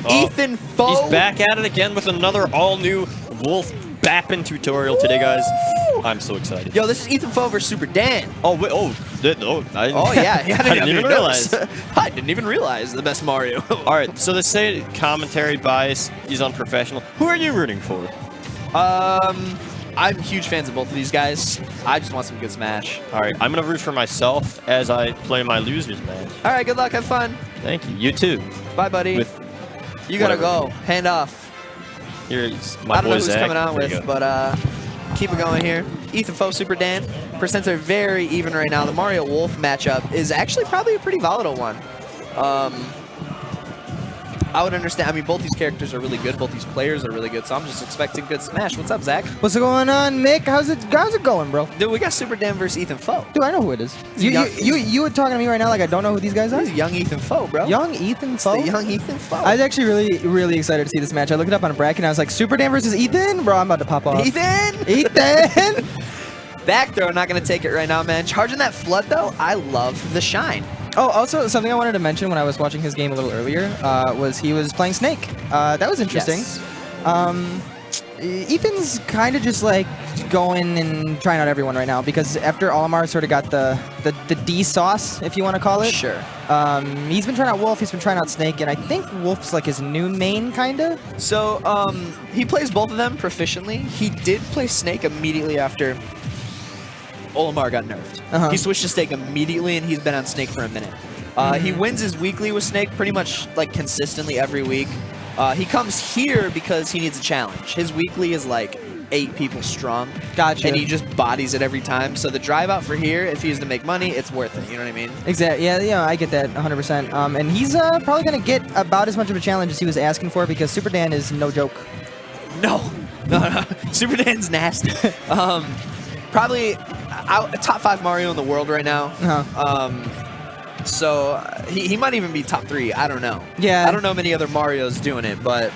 EthanFo. He's back at it again with another all-new Wolf Bappin tutorial today, guys. I'm so excited. Yo, this is EthanFo versus Super Dan. Oh, wait, oh Yeah, I didn't even realize. I didn't even realize the best Mario. All right, so they say commentary bias, he's unprofessional. Who are you rooting for? I'm huge fans of both of these guys. I just want some good Smash. All right, I'm going to root for myself as I play my losers match. All right, good luck. Have fun. Thank you. You too. Bye, buddy. You gotta go. Hand off. Here's my I don't know boy who's Zach. coming out with, but keep it going here. EthanFo, Super Dan. Percents are very even right now. The Mario Wolf matchup is actually probably a pretty volatile one. I would understand. I mean, both these characters are really good. Both these players are really good. So I'm just expecting good Smash. What's up, Zach? What's going on, Nick? How's it going, bro? Dude, we got Super Dan versus EthanFo. Dude, I know who it is. You were talking to me right now like I don't know who these guys are? He's young EthanFo, bro. Young EthanFo? The young EthanFo. I was actually really excited to see this match. I looked it up on a bracket and I was like, Super Dan versus Ethan? Bro, I'm about to pop off. Ethan! Ethan! Back throw, not going to take it right now, man. Charging that Flood, though, I love the shine. Oh, also, something I wanted to mention when I was watching his game a little earlier was he was playing Snake. That was interesting. Yes. Ethan's kind of just like going and trying out everyone right now because after Olimar sort of got the D sauce, if you want to call it. Sure. He's been trying out Wolf, he's been trying out Snake, and I think Wolf's like his new main, kind of. So, he plays both of them proficiently. He did play Snake immediately after Olimar got nerfed. He switched to Snake immediately, and he's been on Snake for a minute. He wins his weekly with Snake pretty much like consistently every week. He comes here because he needs a challenge. His weekly is like 8 people strong. Gotcha. And he just bodies it every time. So the drive out for here, if he is to make money, it's worth it. You know what I mean? Exactly. Yeah, I get that 100%. And he's probably going to get about as much of a challenge as he was asking for because Super Dan is no joke. No. Super Dan's nasty. Probably top 5 Mario in the world right now. So he might even be top 3. I don't know. Yeah. I don't know many other Marios doing it, but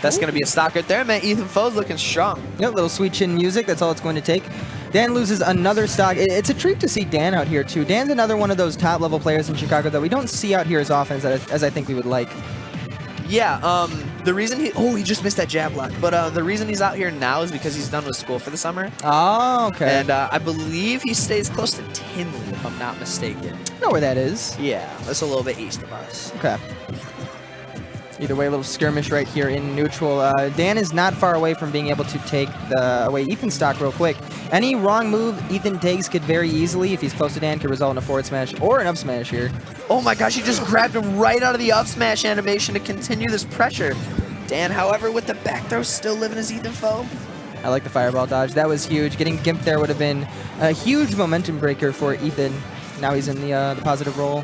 that's going to be a stock right there, man. EthanFo's looking strong. Yep, little sweet chin music. That's all it's going to take. Dan loses another stock. It's a treat to see Dan out here, too. Dan's another one of those top-level players in Chicago that we don't see out here as often as I think we would like. Yeah, the reason he just missed that jab lock, but the reason he's out here now is because he's done with school for the summer. Oh, okay. And I believe he stays close to Tinley, if I'm not mistaken. I know where that is. Yeah, that's a little bit east of us. Okay. Either way, a little skirmish right here in neutral. Dan is not far away from being able to take away Ethan's stock real quick. Any wrong move Ethan takes could very easily, if he's close to Dan, could result in a forward smash or an up smash here. Oh my gosh, he just grabbed him right out of the up smash animation to continue this pressure. Dan, however, with the back throw, still living as EthanFo. I like the fireball dodge. That was huge. Getting gimped there would have been a huge momentum breaker for Ethan. Now he's in the positive roll.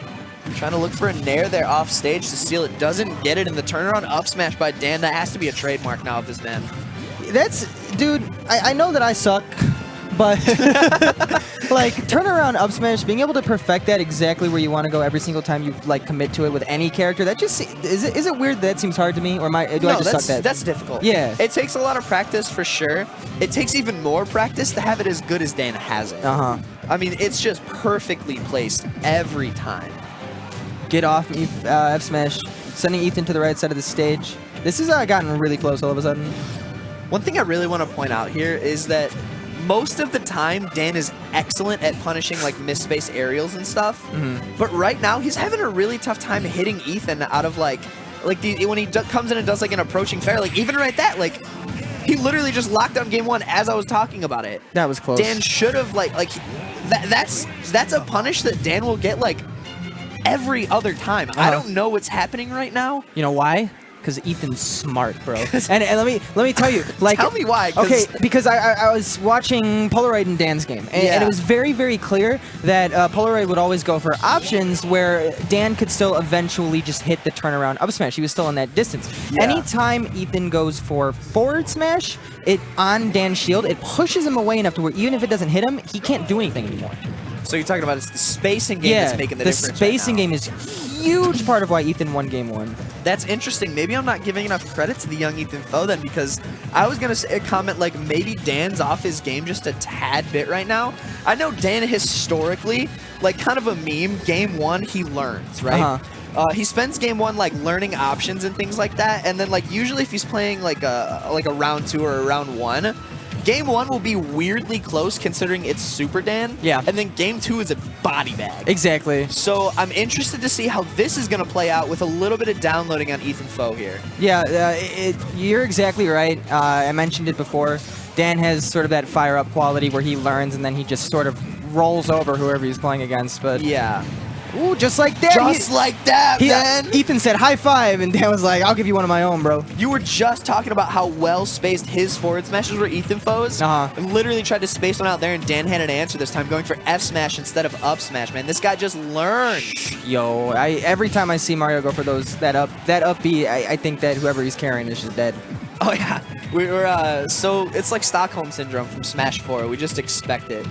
Trying to look for a nair there off stage to steal it. Doesn't get it, and the turnaround up smash by Dan. That has to be a trademark now of this man. That's, dude, I know that I suck, but like turnaround up smash, being able to perfect that exactly where you want to go every single time you like commit to it with any character, that just, is it weird that seems hard to me, or do I just suck that? That's difficult. Yeah. It takes a lot of practice for sure. It takes even more practice to have it as good as Dan has it. I mean, it's just perfectly placed every time. Get off me, F smash, sending Ethan to the right side of the stage. This has gotten really close all of a sudden. One thing I really want to point out here is that most of the time, Dan is excellent at punishing like misspaced aerials and stuff. But right now, he's having a really tough time hitting Ethan out of like when he comes in and does like an approaching fair. Like even right that, like he literally just locked down game 1 as I was talking about it. That was close. Dan should have that's a punish that Dan will get like every other time. I don't know what's happening right now. You know why? Because Ethan's smart, bro. and let me tell you, like, tell me why. Okay, because I was watching Polaroid in Dan's game, and it was very clear that Polaroid would always go for options where Dan could still eventually just hit the turnaround up smash. He was still in that distance. Anytime Ethan goes for forward smash, it on Dan's shield, it pushes him away enough to where even if it doesn't hit him, he can't do anything anymore. So you're talking about it's the spacing game that's making the difference. The spacing game is huge part of why Ethan won game 1. That's interesting. Maybe I'm not giving enough credit to the young EthanFo then, because I was going to say a comment like maybe Dan's off his game just a tad bit right now. I know Dan historically, like kind of a meme, game 1 he learns, right? He spends game 1 like learning options and things like that, and then like usually if he's playing like a round 2 or a round 1, game 1 will be weirdly close considering it's Super Dan. Yeah. And then game 2 is a body bag. Exactly. So I'm interested to see how this is going to play out with a little bit of downloading on EthanFo here. Yeah, you're exactly right. I mentioned it before. Dan has sort of that fire-up quality where he learns and then he just sort of rolls over whoever he's playing against. But yeah. Ooh, just like that. Just like that, man. Ethan said high five, and Dan was like, I'll give you one of my own, bro. You were just talking about how well spaced his forward smashes were EthanFo's. And literally tried to space one out there, and Dan had an answer this time, going for F smash instead of up smash, man. This guy just learned. Yo, every time I see Mario go for that up B, I think that whoever he's carrying is just dead. Oh, yeah. We're so it's like Stockholm Syndrome from Smash 4. We just expect it.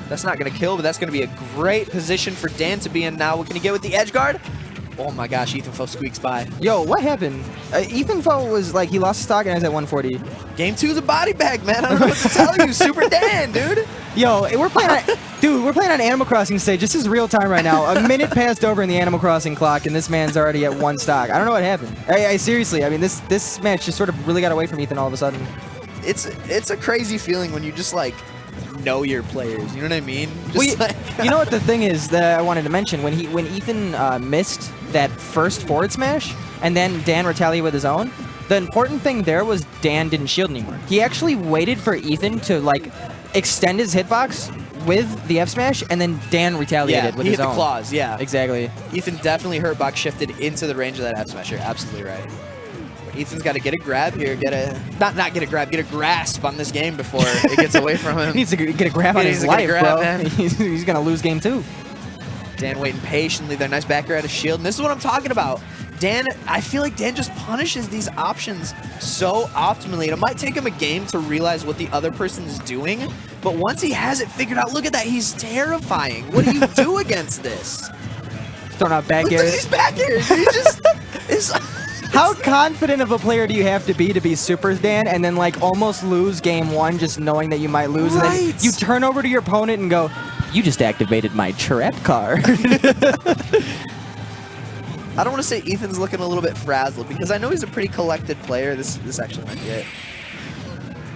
That's not going to kill, but that's going to be a great position for Dan to be in now. What can he get with the edge guard? Oh my gosh, EthanFo squeaks by. Yo, what happened? EthanFo was like, he lost stock and I was at 140. Game 2 is a body bag, man. I don't know what to tell you. Super Dan, dude. Yo, we're playing on, we're playing on Animal Crossing stage. This is real time right now. A minute passed over in the Animal Crossing clock, and this man's already at 1 stock. I don't know what happened. I seriously, I mean, this match just sort of really got away from Ethan all of a sudden. It's a crazy feeling when you just like know your players. You know what I mean? Well, you know what the thing is that I wanted to mention, when Ethan missed that first forward smash and then Dan retaliated with his own, the important thing there was Dan didn't shield anymore. He actually waited for Ethan to like extend his hitbox with the F smash, and then Dan retaliated with his own. He hit the claws, yeah. Exactly. Ethan definitely hurtbox shifted into the range of that F smash. You're absolutely right. Ethan's got to get a grab here, get a grasp on this game before it gets away from him. He needs to get a grab on his life, bro. He's going to lose game 2. Dan waiting patiently there. Nice back air out of shield. And this is what I'm talking about. Dan, I feel like Dan just punishes these options so optimally. And it might take him a game to realize what the other person is doing. But once he has it figured out, look at that. He's terrifying. What do you do against this? Throwing out back airs. Look at these back airs. He just is... How confident of a player do you have to be Super Dan and then like almost lose game 1 just knowing that you might lose? Right. And then you turn over to your opponent and go, you just activated my trap card. I don't want to say Ethan's looking a little bit frazzled because I know he's a pretty collected player. This actually might be it.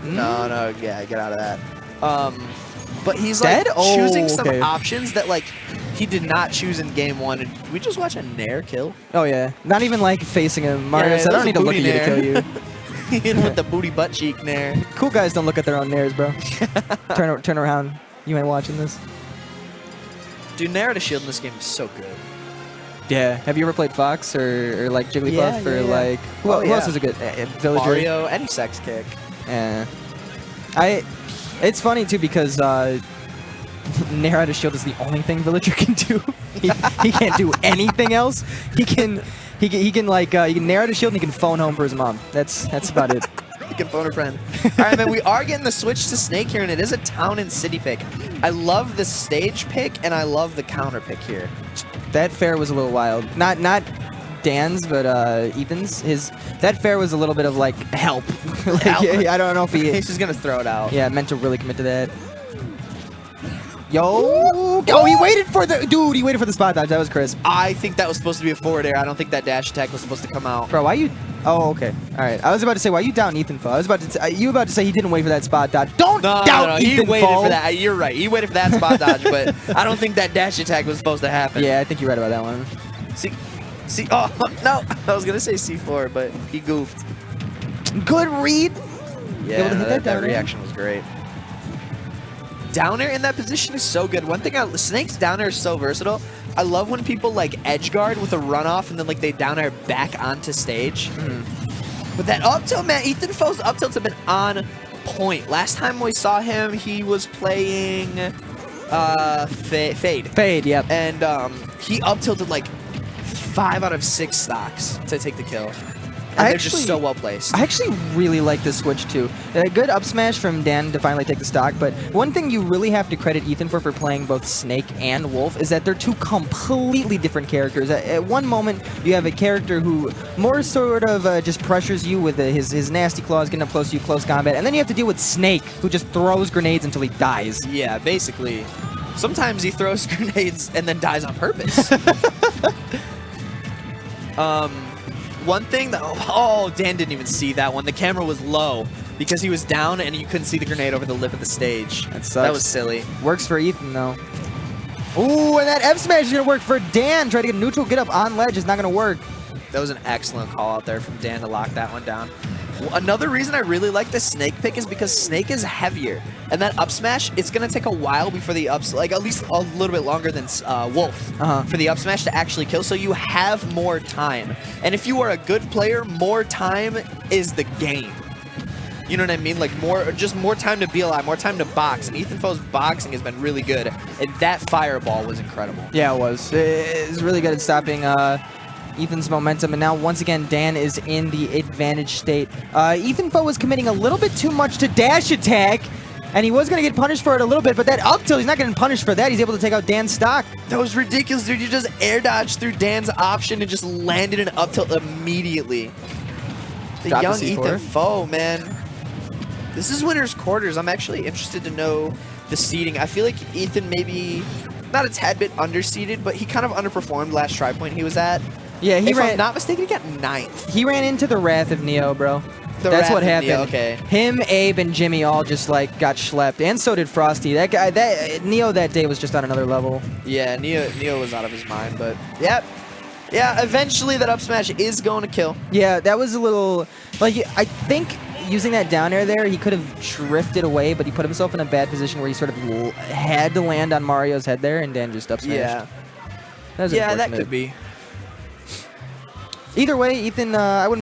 No, yeah, get out of that. But he's like choosing some options that like he did not choose in game 1. And did we just watch a Nair kill? Oh yeah, not even like facing him. Mario said, I don't need to look at you to kill you. He hit him with the booty butt cheek Nair. Cool guys don't look at their own Nairs, bro. turn around. You ain't watching this. Dude, Nair to shield in this game is so good. Yeah. Have you ever played Fox or like Jigglypuff or like who else is a good villager? Mario, any sex kick. Yeah. It's funny too because Nair out of shield is the only thing villager can do. he can't do anything else. He can Nair out of shield and he can phone home for his mom. That's about it. He can phone a friend. All right, man. We are getting the switch to Snake here, and it is a town and city pick. I love the stage pick, and I love the counter pick here. That fair was a little wild. Not Dan's, but Ethan's. That fair was a little bit of like help. I don't know if he's just gonna throw it out. Yeah, meant to really commit to that. Yo! Oh, he waited for the spot dodge. That was crisp. I think that was supposed to be a forward air. I don't think that dash attack was supposed to come out. Bro, why you? Oh, okay. All right. I was about to say, why you down EthanFo? I was about to. You about to say he didn't wait for that spot dodge? Don't doubt EthanFo. He waited for that. You're right. He waited for that spot dodge, but I don't think that dash attack was supposed to happen. Yeah, I think you're right about that one. See. Oh no! I was gonna say C4, but he goofed. Good read. Yeah, that reaction was great. Down air in that position is so good. One thing, Snake's down air is so versatile. I love when people like edge guard with a runoff and then like they down air back onto stage. But that up tilt, man, EthanFo's up tilts have been on point. Last time we saw him, he was playing Fade. Fade, yep. And he up tilted like 5 out of 6 stocks to take the kill. And they're just so well placed. I actually really like this switch too. A good up smash from Dan to finally take the stock, but one thing you really have to credit Ethan for playing both Snake and Wolf is that they're two completely different characters. At one moment, you have a character who more sort of just pressures you with his nasty claws, getting up close to you, close combat, and then you have to deal with Snake, who just throws grenades until he dies. Yeah, basically. Sometimes he throws grenades and then dies on purpose. One thing that Dan didn't even see that one. The camera was low because he was down and you couldn't see the grenade over the lip of the stage. That sucks. That was silly. Works for Ethan though. Ooh, and that F smash is gonna work for Dan. Try to get a neutral get up on ledge is not gonna work. That was an excellent call out there from Dan to lock that one down. Another reason I really like the Snake pick is because Snake is heavier. And that up smash, it's going to take a while before the ups, like at least a little bit longer than Wolf for the up smash to actually kill. So you have more time. And if you are a good player, more time is the game. You know what I mean? Like just more time to be alive, more time to box. And EthanFo's boxing has been really good. And that fireball was incredible. Yeah, it was. It was really good at stopping Ethan's momentum, and now once again Dan is in the advantage state. EthanFo was committing a little bit too much to dash attack, and he was going to get punished for it a little bit, but that up tilt, he's not getting punished for that. He's able to take out Dan's stock. That was ridiculous, dude. You just air dodged through Dan's option and just landed an up tilt immediately. The Drop young the C4. EthanFo, man. This is winner's quarters. I'm actually interested to know the seeding. I feel like Ethan maybe not a tad bit underseeded, but he kind of underperformed last Tripoint he was at. Yeah, if I'm not mistaken, he got 9th. He ran into the Wrath of Neo, bro. That's what happened. Neo, okay. Him, Abe, and Jimmy all just like got schlepped, and so did Frosty. That guy, Neo that day was just on another level. Yeah, Neo was out of his mind, but yep. Yeah, eventually that up smash is going to kill. Yeah, that was a little, like, I think using that down air there, he could have drifted away, but he put himself in a bad position where he sort of had to land on Mario's head there, and Dan just up smashed. Yeah. That was that unfortunate. could be. Either way, Ethan, I wouldn't